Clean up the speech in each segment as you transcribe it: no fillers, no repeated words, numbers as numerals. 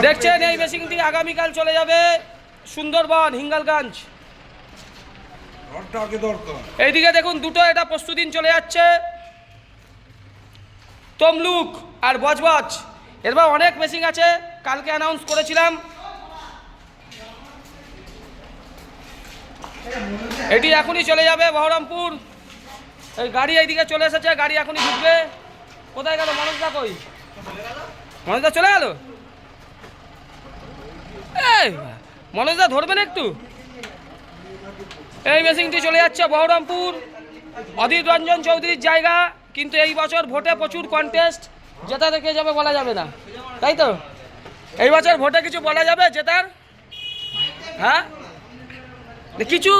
দেখছেন এই মেশিনটি আগামীকাল চলে যাবে সুন্দরবন হিঙ্গলগঞ্জ। এইদিকে দেখুন দুটো এটা প্রস্তুতি চলে যাচ্ছে, তমলুক আর বজবজ। এরপর অনেক মেশিন আছে, কালকে অ্যানাউন্স করেছিলাম। এটি এখনই চলে যাবে বহরমপুর। এই গাড়ি এইদিকে চলে এসেছে, গাড়ি এখনই ঢুকবে। কোথায় গেল মনোজদা? কই মনোজদা? চলে গেল। এই মনোজদা ধরবেন একটু। এই মেশিনটি চলে যাচ্ছে বহরমপুর, অধীর রঞ্জন চৌধুরীর জায়গা। কিন্তু এই বছর ভোটে প্রচুর কন্টেস্ট, জেতা দেখে যাবে বলা যাবে না, তাই তো? এই বছর ভোটে কিছু বলা যাবে জেতার? হ্যাঁ, কিছু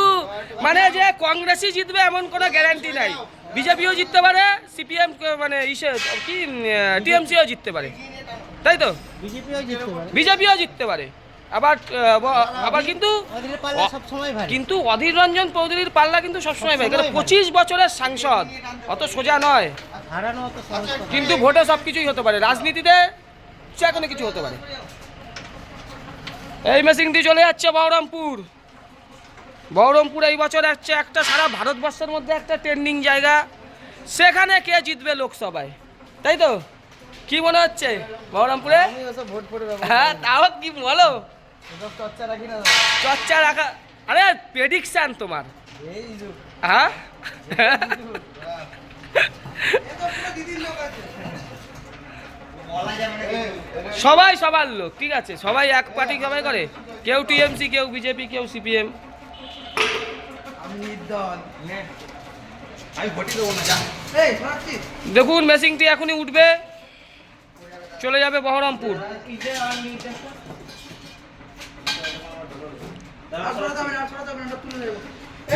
মানে যে কংগ্রেসই জিতবে এমন কোনো গ্যারান্টি নাই। বিজেপিও জিততে পারে, সিপিএম মানে কি টিএমসিও জিততে পারে, তাই তো? বিজেপিও জিততে পারে। আবার কিন্তু অধীর রঞ্জন চৌধুরীর পাল্লা কিন্তু সবসময় ভাই, 25 বছরের সাংসদ, অত সোজা নয়। কিন্তু ভোটে সব কিছুই হতে পারে, রাজনীতিতে যে কোনো কিছু হতে পারে। এই মেশিনটি চলে যাচ্ছে বহরমপুর। বহরমপুর এই বছর হচ্ছে একটা সারা ভারতবর্ষের মধ্যে একটা ট্রেন্ডিং জায়গা। সেখানে কে জিতবে লোকসভায়, তাই তো? কি মনে হচ্ছে বহরমপুরে? হ্যাঁ, তাও কি বলো, চর্চা রাখা। আরে প্রেডিকশন তোমার, হ্যাঁ সবাই সবার লোক, ঠিক আছে? সবাই এক পার্টি সবাই করে, কেউ টিএমসি, কেউ বিজেপি, কেউ সিপিএম। দেখুন মেশিনটি এখনই উঠবে, চলে যাবে বহরমপুর।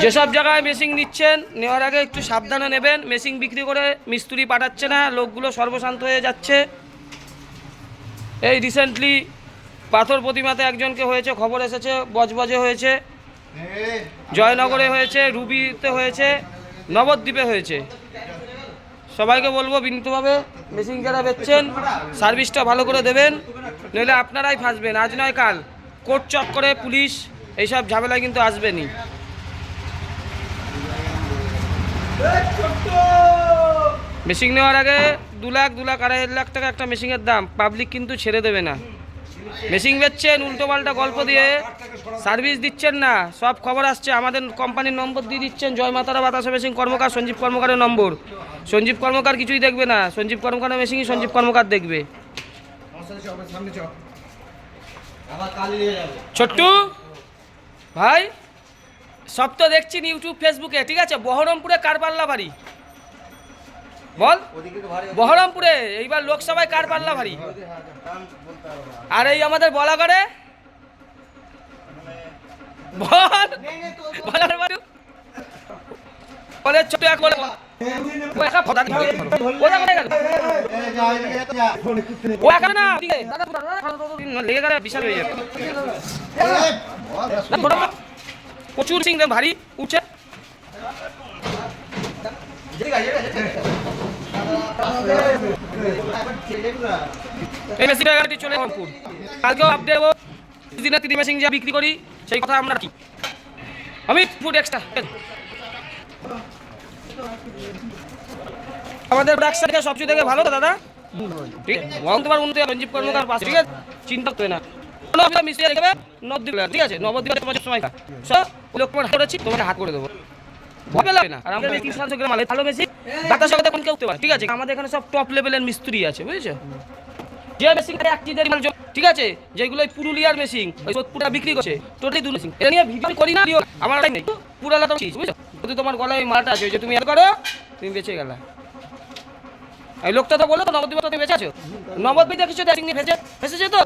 যেসব জায়গায় মেশিন নিচ্ছেন, নেওয়ার আগে একটু সাবধানে নেবেন। মেশিন বিক্রি করে মিস্ত্রি পাঠাচ্ছে না, লোকগুলো সর্বশান্ত হয়ে যাচ্ছে। এই রিসেন্টলি পাথর প্রতিমাতে একজনকে হয়েছে, খবর এসেছে। বজবজে হয়েছে, জয়নগরে হয়েছে, রুবিতে হয়েছে, নবদ্বীপে হয়েছে। সবাইকে বলবো বিনীতভাবে, মেশিন যারা বেচছেন সার্ভিসটা ভালো করে দেবেন, নইলে আপনারাই ফাঁসবেন। আজ নয় কাল কোর্ট চক্করে পুলিশ এইসব ঝামেলায় কিন্তু আসবেনি। মেশিন নেওয়ার আগে 2 লাখ 2.5 লাখ টাকা একটা মেশিনের দাম। পাবলিক কিন্তু ছেড়ে দেবে না। মেশিন বেচছেন উল্টোপাল্টা গল্প দিয়ে, সার্ভিস দিচ্ছেন না। সব খবর আসছে, আমাদের কোম্পানির নম্বর দিয়ে দিচ্ছেন, জয় মাতারা বাতাসা মেশিন কর্মকার, সঞ্জীব কর্মকারের নম্বর। সঞ্জীব কর্মকার কিছুই দেখবে না, সঞ্জীব কর্মকারের মেশিনই সঞ্জীব কর্মকার দেখবে। ছোট্টু ভাই, সব তো দেখছি ইউটিউব ফেসবুকে, ঠিক আছে? বহরমপুরে কার পাল্লা ভারী বল? বহরমপুরে এইবার লোকসভায় কার পাল্লা ভারী? আর এই আমাদের বলাগড়ে বল, বলে ছোট এক বলে প্রচুর সিং ভারী উঠছে। এই মেশিন চলে বহরমপুর। কালকেও আপডেট দেবো, দিনে 3 মেশিন যা বিক্রি করি সেই কথা আমরা কি অমিত ফুড এক্সট্রা। আমাদের প্রোডাকশন থেকে সবচেয়ে থেকে ভালো তো দাদা, ঠিক? তোমার উন্নতি সঞ্জীব কর্মকার পাশে, ঠিক আছে? চিন্তা করতে না, মিশিয়ে দেখবে নবদ্বীপ, ঠিক আছে? নবদ্বীপে তোমার সময় লোক তোমার হাত করেছি, তোমাকে হাত করে দেবো, ভয় পেলে না। আর আমাদের 30 গ্রাম মালে ভালো মেশিন, বাতাস কোন কেউ উঠতে পারে, ঠিক আছে? আমাদের এখানে সব টপ লেভেলের মিস্ত্রি আছে, বুঝেছো? যে মেশিন ঠিক আছে, যেগুলো পুরুলিয়ার মেশিন ওই পুরো বিক্রি করছে, টোটালি 2 মেশিন। এটা নিয়ে ভিডিও করি না, আমার নেই পুরালা তো, বুঝছো? যদি তোমার গলায় ওই মালটা আছে, যে তুমি এত করো, তুমি বেঁচে গেলা। এই লোকটা তো বলো তো নবদ্বীপে তুমি বেঁচে আছো, নবদ্বীপে কিছু ফেসেছে তো,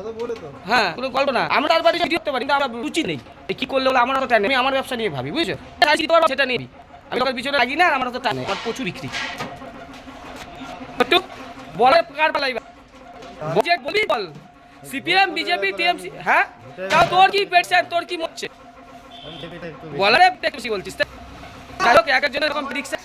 হ্যাঁ, কোনো গল্প না। আমরা আর বাড়ি ভিডিও করতে পারি, কিন্তু আমরা রুচি নেই। কি করলে বলে আমার তো টান নেই, আমি আমার ব্যবসা নিয়ে ভাবি, বুঝছো? সেটা নিয়ে আমি লোকের পিছনে লাগি না, আর আমার তো টান নেই, আমার প্রচুর বিক্রি। বলে কার পালাইবা বলবি বল, সিপিএম বিজেপি টিএমসি, হ্যাঁ? তাও তোর কি পেটছেন, তোর কি মরছে বলারে বেশি বলছিস? এক একজনের এরকম প্রেডিকশন।